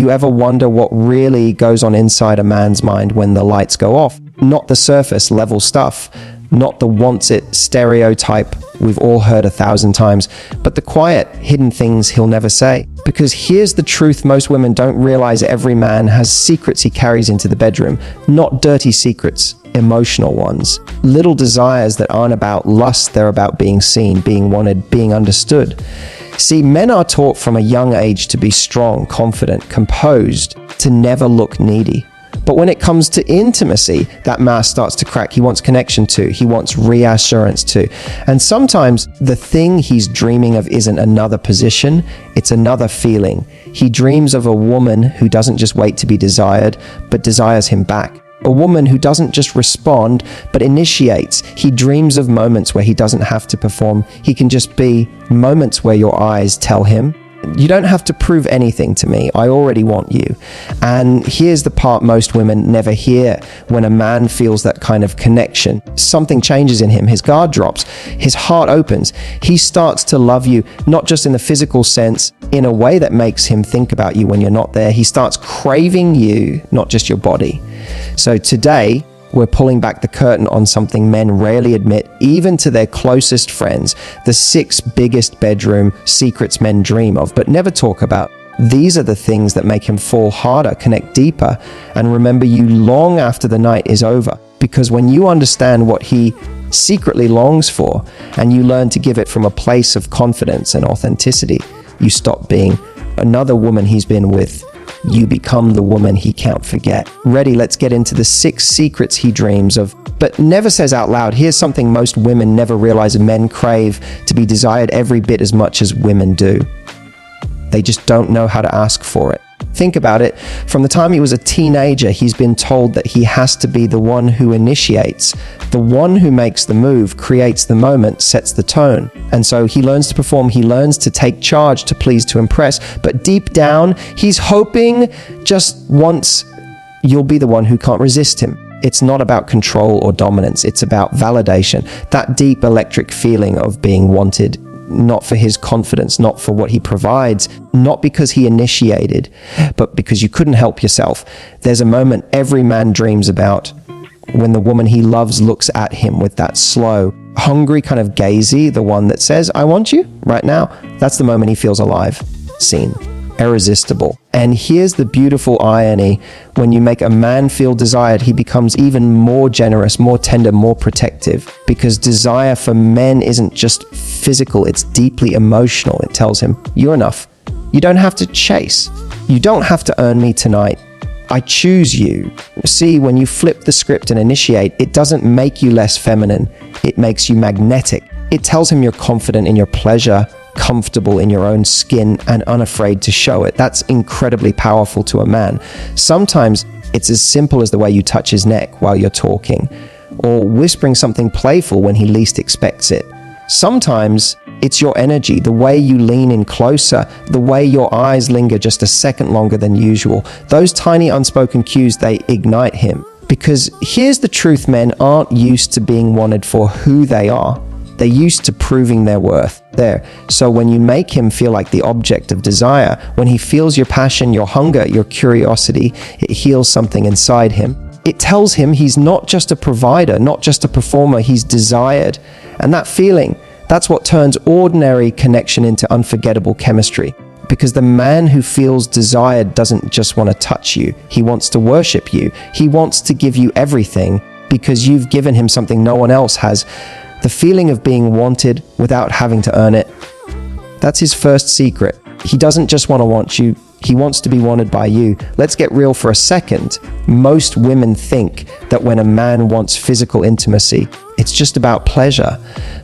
You ever wonder what really goes on inside a man's mind when the lights go off? Not the surface level stuff, not the wants it stereotype we've all heard 1,000 times, but the quiet, hidden things he'll never say. Because here's the truth most women don't realize: every man has secrets he carries into the bedroom. Not dirty secrets, emotional ones. Little desires that aren't about lust, they're about being seen, being wanted, being understood. See, men are taught from a young age to be strong, confident, composed, to never look needy. But when it comes to intimacy, that mask starts to crack. He wants connection too. He wants reassurance too. And sometimes the thing he's dreaming of isn't another position, it's another feeling. He dreams of a woman who doesn't just wait to be desired, but desires him back. A woman who doesn't just respond, but initiates. He dreams of moments where he doesn't have to perform. He can just be, moments where your eyes tell him, you don't have to prove anything to me. I already want you. And here's the part most women never hear. When a man feels that kind of connection, something changes in him. His guard drops. His heart opens. He starts to love you, not just in the physical sense, in a way that makes him think about you when you're not there. He starts craving you, not just your body. So today, we're pulling back the curtain on something men rarely admit, even to their closest friends, the 6 biggest bedroom secrets men dream of, but never talk about. These are the things that make him fall harder, connect deeper, and remember you long after the night is over. Because when you understand what he secretly longs for, and you learn to give it from a place of confidence and authenticity, you stop being another woman he's been with. You become the woman he can't forget. Ready? Let's get into the 6 secrets he dreams of, but never says out loud. Here's something most women never realize: men crave to be desired every bit as much as women do. They just don't know how to ask for it. Think about it. From the time he was a teenager, he's been told that he has to be the one who initiates, the one who makes the move, creates the moment, sets the tone. And so he learns to perform, he learns to take charge, to please, to impress. But deep down, he's hoping just once you'll be the one who can't resist him. It's not about control or dominance. It's about validation. That deep electric feeling of being wanted, not for his confidence, not for what he provides, not because he initiated, but because you couldn't help yourself. There's a moment every man dreams about when the woman he loves looks at him with that slow, hungry kind of gazy, the one that says, I want you right now. That's the moment he feels alive, seen, irresistible. And here's the beautiful irony: when you make a man feel desired, he becomes even more generous, more tender, more protective. Because desire for men isn't just physical, it's deeply emotional. It tells him, you're enough. You don't have to chase. You don't have to earn me tonight. I choose you. See, when you flip the script and initiate, it doesn't make you less feminine. It makes you magnetic. It tells him you're confident in your pleasure, comfortable in your own skin, and unafraid to show it. That's incredibly powerful to a man. Sometimes it's as simple as the way you touch his neck while you're talking, or whispering something playful when he least expects it. Sometimes it's your energy, the way you lean in closer, the way your eyes linger just a second longer than usual. Those tiny unspoken cues, they ignite him. Because here's the truth: men aren't used to being wanted for who they are. They're used to proving their worth there. So when you make him feel like the object of desire, when he feels your passion, your hunger, your curiosity, it heals something inside him. It tells him he's not just a provider, not just a performer, he's desired. And that feeling, that's what turns ordinary connection into unforgettable chemistry. Because the man who feels desired doesn't just want to touch you, he wants to worship you. He wants to give you everything because you've given him something no one else has. The feeling of being wanted without having to earn it. That's his first secret. He doesn't just want to want you, he wants to be wanted by you. Let's get real for a second. Most women think that when a man wants physical intimacy, it's just about pleasure.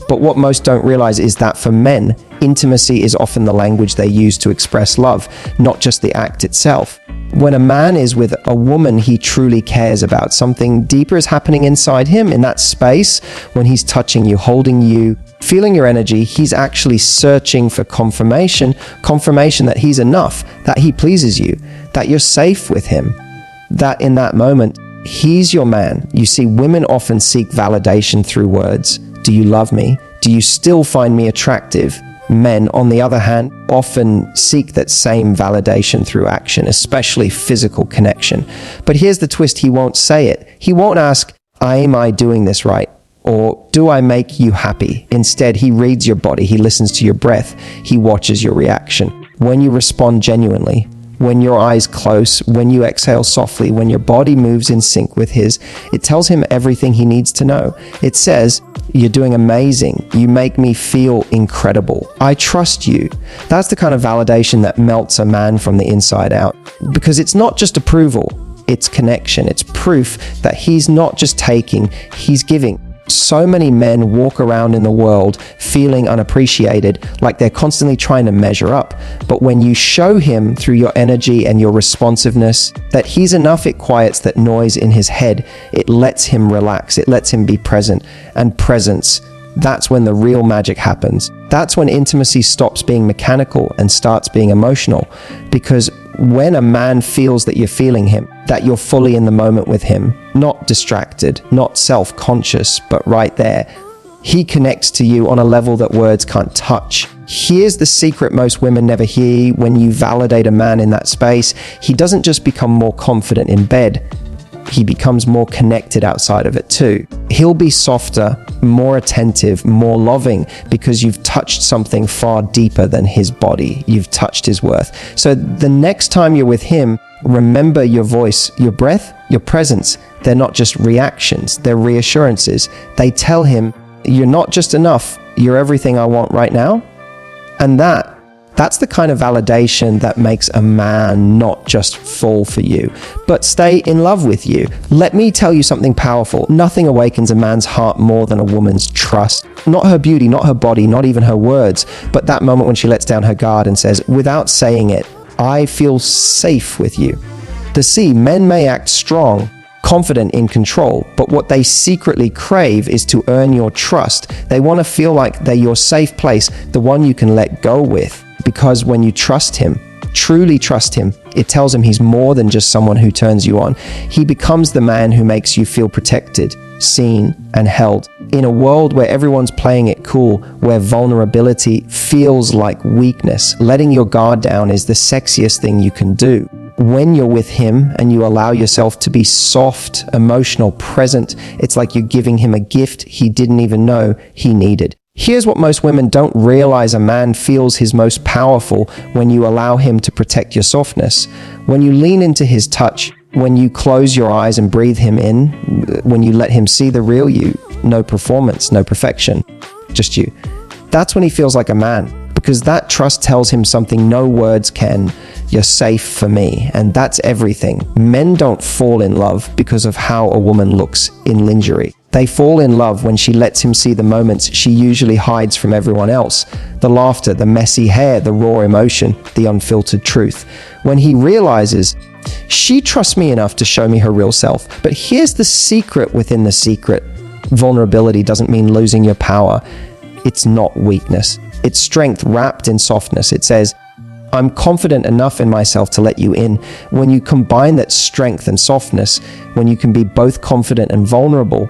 But what most don't realize is that for men, intimacy is often the language they use to express love, not just the act itself. When a man is with a woman he truly cares about, something deeper is happening inside him in that space. When he's touching you, holding you, feeling your energy, he's actually searching for confirmation that he's enough, that he pleases you, that you're safe with him, that in that moment, he's your man. You see, women often seek validation through words. Do you love me? Do you still find me attractive? Men, on the other hand, often seek that same validation through action, especially physical connection. But here's the twist: he won't say it. He won't ask, am I doing this right? Or do I make you happy? Instead, he reads your body, he listens to your breath, he watches your reaction. When you respond genuinely, when your eyes close, when you exhale softly, when your body moves in sync with his, it tells him everything he needs to know. It says, you're doing amazing. You make me feel incredible. I trust you. That's the kind of validation that melts a man from the inside out. Because it's not just approval, it's connection. It's proof that he's not just taking, he's giving. So many men walk around in the world feeling unappreciated, like they're constantly trying to measure up. But when you show him through your energy and your responsiveness that he's enough, it quiets that noise in his head. It lets him relax. It lets him be present. And presence, that's when the real magic happens. That's when intimacy stops being mechanical and starts being emotional. Because when a man feels that you're feeling him, that you're fully in the moment with him, not distracted, not self-conscious, but right there, he connects to you on a level that words can't touch. Here's the secret most women never hear. When you validate a man in that space, he doesn't just become more confident in bed, he becomes more connected outside of it too. He'll be softer, more attentive, more loving, because you've touched something far deeper than his body. You've touched his worth. So the next time you're with him, remember your voice, your breath, your presence. They're not just reactions, they're reassurances. They tell him, you're not just enough, you're everything I want right now. And that's the kind of validation that makes a man not just fall for you, but stay in love with you. Let me tell you something powerful. Nothing awakens a man's heart more than a woman's trust. Not her beauty, not her body, not even her words, but that moment when she lets down her guard and says, without saying it, I feel safe with you. Men may act strong, confident in control, but what they secretly crave is to earn your trust. They want to feel like they're your safe place, the one you can let go with. Because when you trust him, truly trust him, it tells him he's more than just someone who turns you on. He becomes the man who makes you feel protected, seen, and held. In a world where everyone's playing it cool, where vulnerability feels like weakness, letting your guard down is the sexiest thing you can do. When you're with him and you allow yourself to be soft, emotional, present, it's like you're giving him a gift he didn't even know he needed. Here's what most women don't realize: a man feels his most powerful when you allow him to protect your softness. When you lean into his touch, when you close your eyes and breathe him in, when you let him see the real you, no performance, no perfection, just you. That's when he feels like a man, because that trust tells him something no words can. You're safe for me, and that's everything. Men don't fall in love because of how a woman looks in lingerie. They fall in love when she lets him see the moments she usually hides from everyone else. The laughter, the messy hair, the raw emotion, the unfiltered truth. When he realizes, she trusts me enough to show me her real self. But here's the secret within the secret. Vulnerability doesn't mean losing your power. It's not weakness. It's strength wrapped in softness. It says, I'm confident enough in myself to let you in. When you combine that strength and softness, when you can be both confident and vulnerable,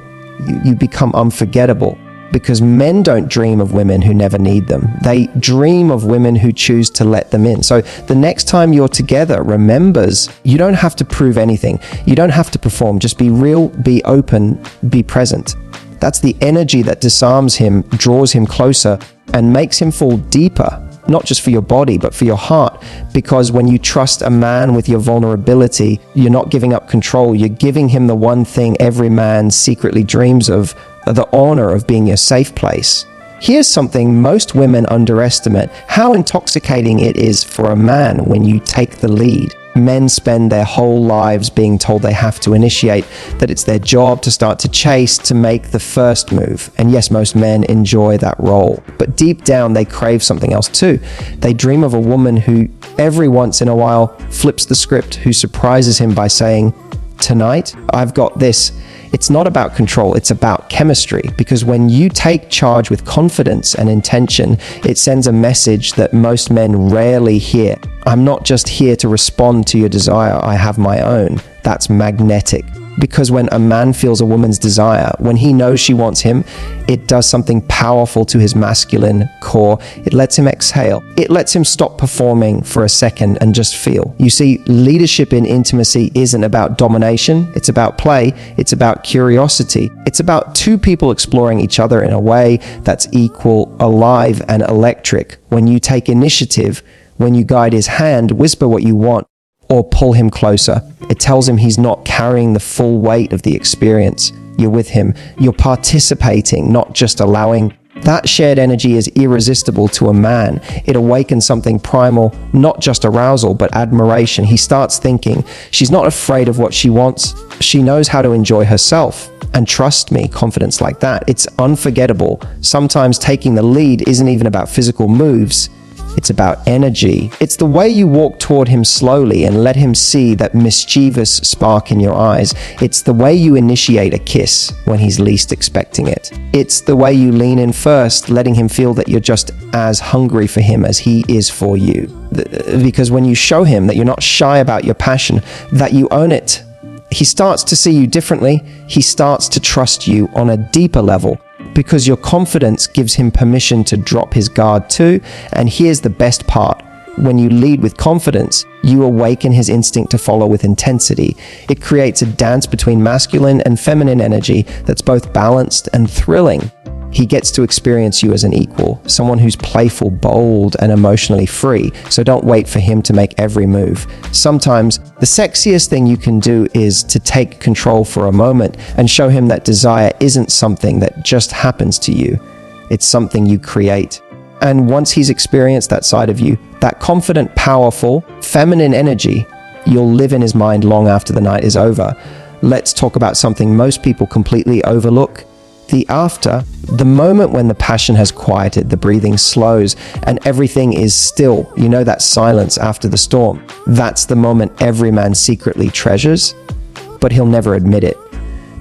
you become unforgettable. Because men don't dream of women who never need them. They dream of women who choose to let them in. So the next time you're together, remembers, you don't have to prove anything. You don't have to perform. Just be real, be open, be present. That's the energy that disarms him, draws him closer, and makes him fall deeper. Not just for your body, but for your heart. Because when you trust a man with your vulnerability, you're not giving up control. You're giving him the one thing every man secretly dreams of, the honor of being your safe place. Here's something most women underestimate: how intoxicating it is for a man when you take the lead. Men spend their whole lives being told they have to initiate, that it's their job to start to chase, to make the first move. And yes, most men enjoy that role. But deep down, they crave something else too. They dream of a woman who every once in a while flips the script, who surprises him by saying, tonight, I've got this. It's not about control, it's about chemistry. Because when you take charge with confidence and intention, it sends a message that most men rarely hear. I'm not just here to respond to your desire, I have my own. That's magnetic. Because when a man feels a woman's desire, when he knows she wants him, it does something powerful to his masculine core. It lets him exhale. It lets him stop performing for a second and just feel. You see, leadership in intimacy isn't about domination. It's about play. It's about curiosity. It's about two people exploring each other in a way that's equal, alive, and electric. When you take initiative, when you guide his hand, whisper what you want, or pull him closer. It tells him he's not carrying the full weight of the experience. You're with him. You're participating, not just allowing. That shared energy is irresistible to a man. It awakens something primal, not just arousal, but admiration. He starts thinking, she's not afraid of what she wants. She knows how to enjoy herself. And trust me, confidence like that, it's unforgettable. Sometimes taking the lead isn't even about physical moves. It's about energy. It's the way you walk toward him slowly and let him see that mischievous spark in your eyes. It's the way you initiate a kiss when he's least expecting it. It's the way you lean in first, letting him feel that you're just as hungry for him as he is for you. Because when you show him that you're not shy about your passion, that you own it, he starts to see you differently. He starts to trust you on a deeper level. Because your confidence gives him permission to drop his guard too. And here's the best part. When you lead with confidence, you awaken his instinct to follow with intensity. It creates a dance between masculine and feminine energy that's both balanced and thrilling. He gets to experience you as an equal, someone who's playful, bold, and emotionally free. So don't wait for him to make every move. Sometimes the sexiest thing you can do is to take control for a moment and show him that desire isn't something that just happens to you. It's something you create. And once he's experienced that side of you, that confident, powerful, feminine energy, you'll live in his mind long after the night is over. Let's talk about something most people completely overlook. The after, the moment when the passion has quieted, the breathing slows, and everything is still. You know, that silence after the storm. That's the moment every man secretly treasures, but he'll never admit it.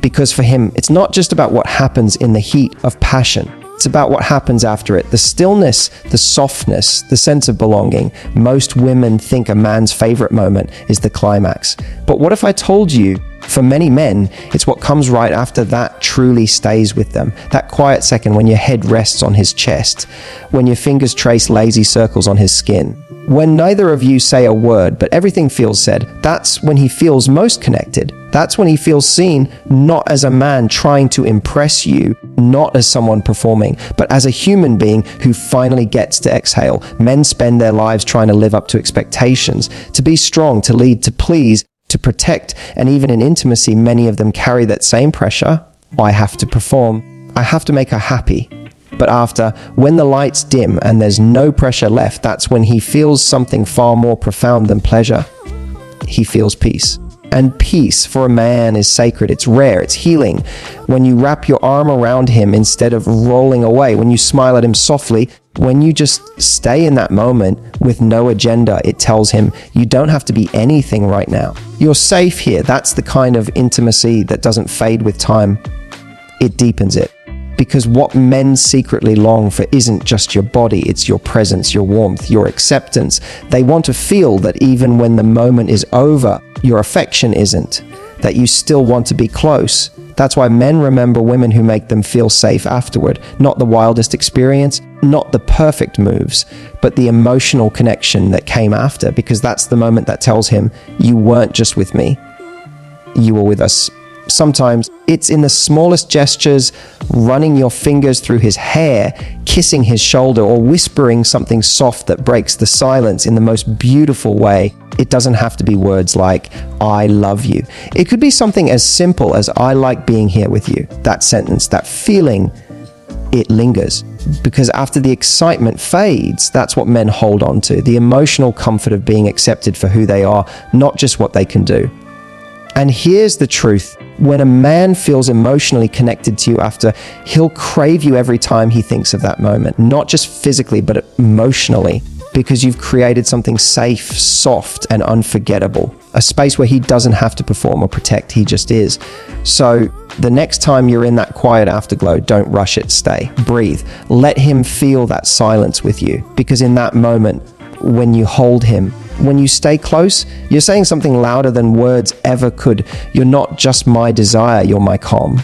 Because for him, it's not just about what happens in the heat of passion. It's about what happens after it. The stillness, the softness, the sense of belonging. Most women think a man's favorite moment is the climax. But what if I told you, for many men, it's what comes right after that truly stays with them. That quiet second when your head rests on his chest, when your fingers trace lazy circles on his skin. When neither of you say a word, but everything feels said, that's when he feels most connected. That's when he feels seen, not as a man trying to impress you, not as someone performing, but as a human being who finally gets to exhale. Men spend their lives trying to live up to expectations, to be strong, to lead, to please, to protect, and even in intimacy, many of them carry that same pressure. I have to perform. I have to make her happy. But after, when the lights dim and there's no pressure left, that's when he feels something far more profound than pleasure. He feels peace. And peace for a man is sacred. It's rare. It's healing. When you wrap your arm around him instead of rolling away, when you smile at him softly, when you just stay in that moment with no agenda, it tells him you don't have to be anything right now. You're safe here. That's the kind of intimacy that doesn't fade with time. It deepens it. Because what men secretly long for isn't just your body, it's your presence, your warmth, your acceptance. They want to feel that even when the moment is over, your affection isn't, that you still want to be close. That's why men remember women who make them feel safe afterward. Not the wildest experience, not the perfect moves, but the emotional connection that came after, because that's the moment that tells him, you weren't just with me, you were with us. Sometimes it's in the smallest gestures, running your fingers through his hair, kissing his shoulder, or whispering something soft that breaks the silence in the most beautiful way. It doesn't have to be words like, I love you. It could be something as simple as, I like being here with you. That sentence, that feeling, it lingers. Because after the excitement fades, that's what men hold on to. The emotional comfort of being accepted for who they are, not just what they can do. And here's the truth. When a man feels emotionally connected to you after, he'll crave you every time he thinks of that moment, not just physically, but emotionally, because you've created something safe, soft, and unforgettable, a space where he doesn't have to perform or protect, he just is. So the next time you're in that quiet afterglow, don't rush it, stay, breathe, let him feel that silence with you, because in that moment, when you hold him, When you stay close, you're saying something louder than words ever could. You're not just my desire, you're my calm.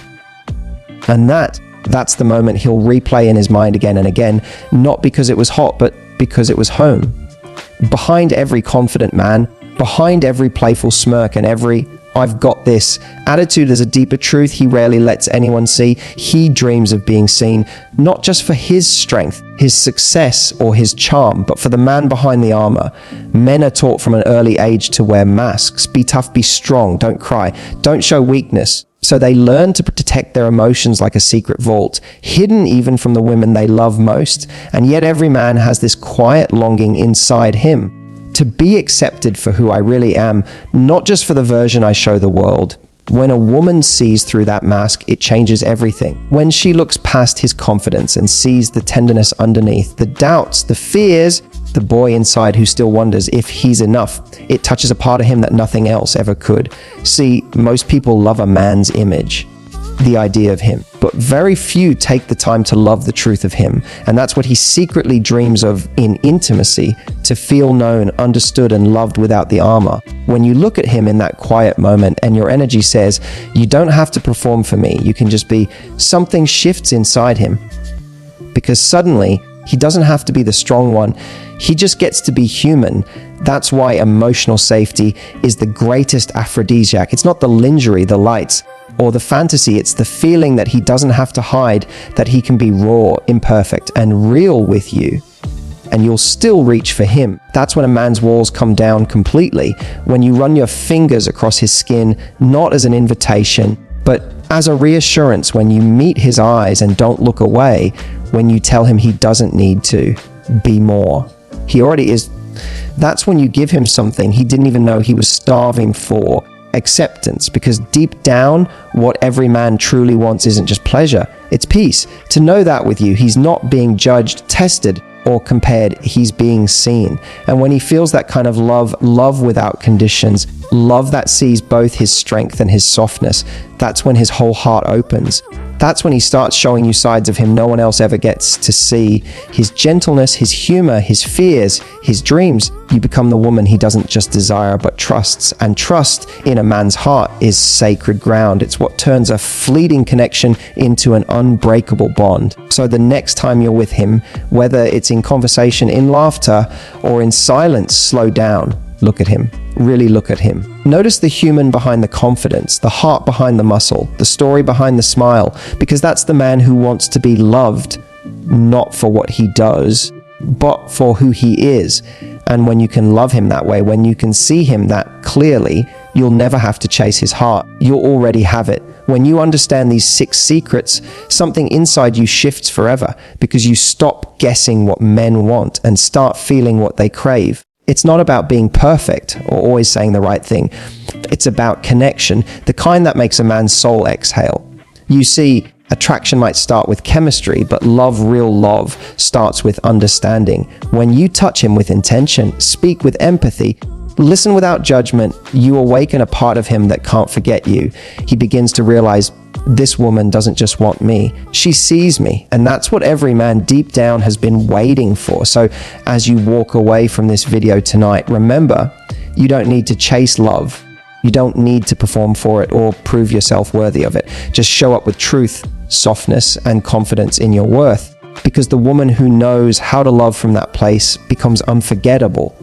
And that's the moment he'll replay in his mind again and again, not because it was hot, but because it was home. Behind every confident man, behind every playful smirk and every "I've got this" attitude is a deeper truth he rarely lets anyone see. He dreams of being seen, not just for his strength, his success, or his charm, but for the man behind the armor. Men are taught from an early age to wear masks. Be tough, be strong, don't cry, don't show weakness. So they learn to protect their emotions like a secret vault, hidden even from the women they love most. And yet every man has this quiet longing inside him to be accepted for who I really am, not just for the version I show the world. When a woman sees through that mask, it changes everything. When she looks past his confidence and sees the tenderness underneath, the doubts, the fears, the boy inside who still wonders if he's enough, it touches a part of him that nothing else ever could. See, most people love a man's image, the idea of him, but very few take the time to love the truth of him. And that's what he secretly dreams of in intimacy, to feel known, understood, and loved without the armor. When you look at him in that quiet moment and your energy says, "You don't have to perform for me, you can just be," something shifts inside him. Because suddenly, he doesn't have to be the strong one, he just gets to be human. That's why emotional safety is the greatest aphrodisiac. It's not the lingerie, the lights, or the fantasy, it's the feeling that he doesn't have to hide, that he can be raw, imperfect, and real with you. And you'll still reach for him. That's when a man's walls come down completely. When you run your fingers across his skin, not as an invitation, but as a reassurance. When you meet his eyes and don't look away, when you tell him he doesn't need to be more. He already is. That's when you give him something he didn't even know he was starving for. Acceptance, because deep down, what every man truly wants isn't just pleasure, it's peace. To know that with you, he's not being judged, tested, or compared, he's being seen. And when he feels that kind of love without conditions, love that sees both his strength and his softness, that's when his whole heart opens. That's when he starts showing you sides of him no one else ever gets to see. His gentleness, his humor, his fears, his dreams. You become the woman he doesn't just desire but trusts. And trust in a man's heart is sacred ground. It's what turns a fleeting connection into an unbreakable bond. So the next time you're with him, whether it's in conversation, in laughter, or in silence, slow down. Look at him. Really look at him. Notice the human behind the confidence, the heart behind the muscle, the story behind the smile, because that's the man who wants to be loved, not for what he does, but for who he is. And when you can love him that way, when you can see him that clearly, you'll never have to chase his heart. You'll already have it. When you understand these 6 secrets, something inside you shifts forever, because you stop guessing what men want and start feeling what they crave. It's not about being perfect or always saying the right thing. It's about connection, the kind that makes a man's soul exhale. You see, attraction might start with chemistry, but love, real love, starts with understanding. When you touch him with intention, speak with empathy, listen without judgment, you awaken a part of him that can't forget you. He begins to realize, this woman doesn't just want me, she sees me. And that's what every man deep down has been waiting for. So as you walk away from this video tonight, remember, you don't need to chase love. You don't need to perform for it or prove yourself worthy of it. Just show up with truth, softness, and confidence in your worth. Because the woman who knows how to love from that place becomes unforgettable.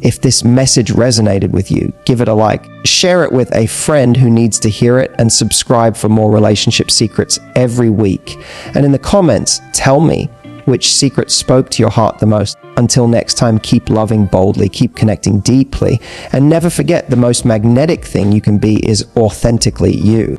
If this message resonated with you, give it a like. Share it with a friend who needs to hear it, and subscribe for more relationship secrets every week. And in the comments, tell me which secret spoke to your heart the most. Until next time, keep loving boldly, keep connecting deeply, and never forget the most magnetic thing you can be is authentically you.